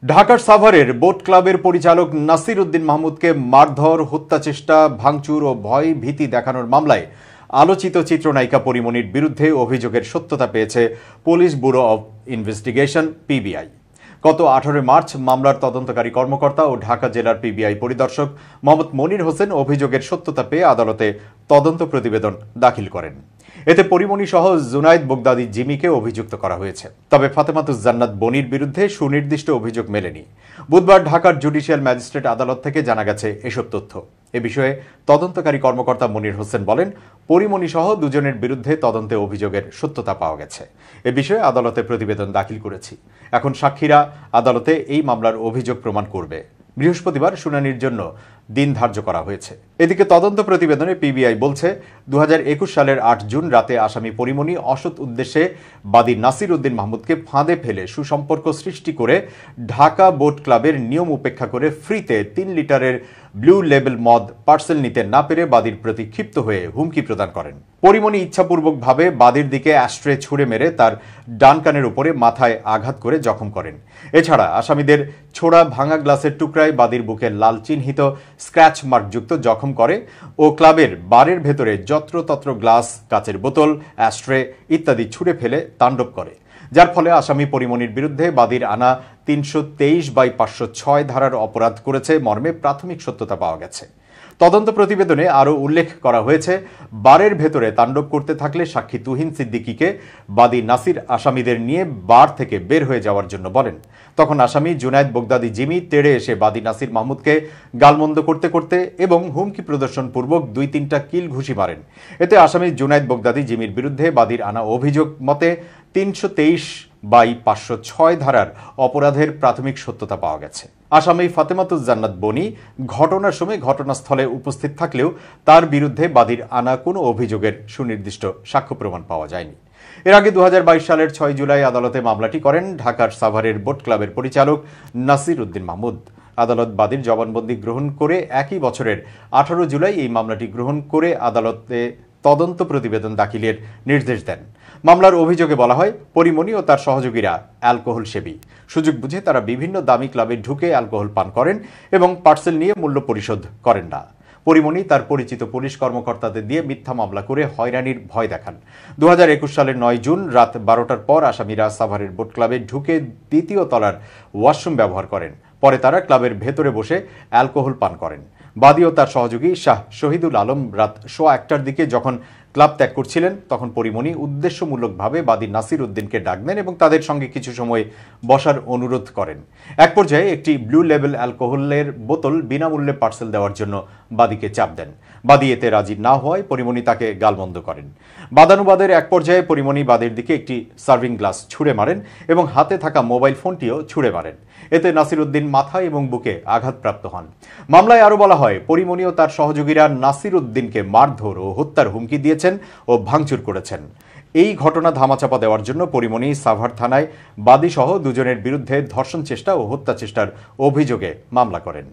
ঢাকার সাভারের বোট ক্লাবের পরিচালক নাসির উদ্দিন মাহমুদকে মারধর, হত্যাচেষ্টা, ভাঙচুর ও ভয় ভীতি দেখানোর মামলায় আলোচিত চিত্রনায়িকা পরিমণির বিরুদ্ধে অভিযোগের সত্যতা পেয়েছে police bureau of investigation PBI. গত 18 মার্চ মামলার তদন্তকারী কর্মকর্তা ও ঢাকা জেলার পিবিআই পরিদর্শক মোহাম্মদ মনির হোসেন অভিযোগের সত্যতা পেয়ে আদালতে তদন্ত প্রতিবেদন দাখিল করেন। এতে পরিমণি সহ জুনায়েদ বগদাদি জিমিকে অভিযুক্ত করা হয়েছে। তবে ফাতেমাতুজ জান্নাত বনির বিরুদ্ধে সুনির্দিষ্ট অভিযোগ মেলেনি। বুধবার ঢাকার জুডিশিয়াল ম্যাজিস্ট্রেট আদালত থেকে জানা গেছে এসব তথ্য। এ বিষয়ে তদন্তকারী কর্মকর্তা মনির হোসেন বলেন, পরিমণি সহ দুজনের বিরুদ্ধে তদন্তে অভিযোগের সত্যতা পাওয়া গেছে। এ বিষয়ে আদালতে প্রতিবেদন দাখিল করেছি। এখন সাক্ষীরা আদালতে এই মামলার অভিযোগ প্রমাণ করবে। বৃহস্পতিবার শুনানির জন্য দিন ধার্য করা হয়েছে। এদিকে তদন্ত প্রতিবেদনে পিবিআই বলছে, 2021 সালের 8 জুন রাতে আসামি পরিমণি অসৎ উদ্দেশ্যে বাদী নাসির উদ্দিন মাহমুদকে ফাঁদে ফেলে সুসম্পর্ক সৃষ্টি করে ঢাকা বোট ক্লাবের নিয়ম উপেক্ষা করে ফ্রিতে 3 লিটারের ব্লু লেবেল মদ পার্সেল নিতে না পেরে বাদীর প্রতি ক্ষিপ্ত হয়ে হুমকি প্রদান করেন। পরিমণি ইচ্ছাপূর্বকভাবে বাদীর দিকে অ্যাস্ট্রে ছুড়ে মেরে তার ডান কানের উপরে মাথায় আঘাত করে জখম করেন। এছাড়া আসামিদের ছোড়া ভাঙা গ্লাসের টুকরায় বাদীর বুকে লাল চিহ্নিত স্ক্র্যাচ মার্কযুক্ত জখম করে ও ক্লাবের বারের ভেতরে যত্রতত্র গ্লাস, কাচের বোতল, অ্যাস্ট্রে ইত্যাদি ছুড়ে ফেলে তাণ্ডব করে, যার ফলে আসামি পরিমণির বিরুদ্ধে বাদীর আনা 323/506 ধারার অপরাধ করেছে মর্মে প্রাথমিক সত্যতা পাওয়া গেছে। তদন্ত প্রতিবেদনে আরও উল্লেখ করা হয়েছে, বারের ভেতরে তাণ্ডব করতে থাকলে সাক্ষী তুহিন সিদ্দিকীকে বাদী নাসির আসামিদের নিয়ে বার থেকে বের হয়ে যাওয়ার জন্য বলেন। তখন আসামি জুনায়েদ বগদাদি জিমি তেড়ে এসে বাদী নাসির মাহমুদকে গালমন্দ করতে করতে এবং হুমকি প্রদর্শনপূর্বক 2-3টা কিল ঘুষি মারেন। এতে আসামি জুনায়েদ বগদাদি জিমির বিরুদ্ধে বাদীর আনা অভিযোগ মতে 323/506 ধারার অপরাধের প্রাথমিক সত্যতা পাওয়া গেছে। আসামি ফাতেমাতুজ জান্নাত বনি ঘটনার সময় ঘটনাস্থলে উপস্থিত থাকলেও তার বিরুদ্ধে বাদীর আনা কোনো অভিযোগের সুনির্দিষ্ট সাক্ষ্য প্রমাণ পাওয়া যায়নি। এর আগে 2022 সালের 6 জুলাই আদালতে মামলাটি করেন ঢাকার সাভারের বোট ক্লাবের পরিচালক নাসির উদ্দিন মাহমুদ। আদালত বাদীর জবানবন্দি গ্রহণ করে একই বছরের 18 জুলাই এই মামলাটি গ্রহণ করে আদালতে তদন্ত প্রতিবেদন দাখিলের নির্দেশ দেন। মামলার অভিযোগে বলা হয়, পরিমণি ও তার সহযোগীরা অ্যালকোহল সেবী। সুযোগ বুঝে তারা বিভিন্ন দামি ক্লাবে ঢুকে অ্যালকোহল পান করেন এবং পার্সেল নিয়ে মূল্য পরিশোধ করেন না। পরিমণি তার পরিচিত পুলিশ কর্মকর্তাদের দিয়ে মিথ্যা মামলা করে হয়রানির ভয় দেখান। 2021 সালের 9 জুন রাত 12টার পর আসামিরা সাভারের বোট ক্লাবে ঢুকে দ্বিতীয় তলার ওয়াশরুম ব্যবহার করেন। পরে তারা ক্লাবের ভেতরে বসে অ্যালকোহল পান করেন। বাদী ও তার সহযোগী শাহ শহীদুল আলম রাত 1:15টার দিকে যখন ক্লাব ত্যাগ করছিলেন, তখন পরিমণি উদ্দেশ্যমূলকভাবে বাদী নাসির উদ্দিনকে ডাক দেন এবং তাদের সঙ্গে কিছু সময় বসার অনুরোধ করেন। এক পর্যায়ে একটি ব্লু লেবেল অ্যালকোহলের বোতল বিনামূল্যে পার্সেল দেওয়ার জন্য বাদীকে চাপ দেন। বাদী এতে রাজি না হওয়ায় পরিমণি তাকে গালমন্দ করেন। বাদানুবাদের এক পর্যায়ে পরিমণি বাদীর দিকে একটি সার্ভিং গ্লাস ছুঁড়ে মারেন এবং হাতে থাকা মোবাইল ফোনটিও ছুঁড়ে মারেন। এতে নাসির উদ্দিন মাথায় এবং বুকে আঘাতপ্রাপ্ত হন। মামলায় আরও বলা হয়, পরিমণি ও তার সহযোগীরা নাসির উদ্দিনকে মারধর ও হত্যার হুমকি দিয়েছেন ও ভাঙচুর করেছেন। এই ঘটনা ধামাচাপা দেওয়ার জন্য পরিমণি সাভার থানায় বাদী সহ দুজনের বিরুদ্ধে ধর্ষণ চেষ্টা ও হত্যা চেষ্টার অভিযোগে মামলা করেন।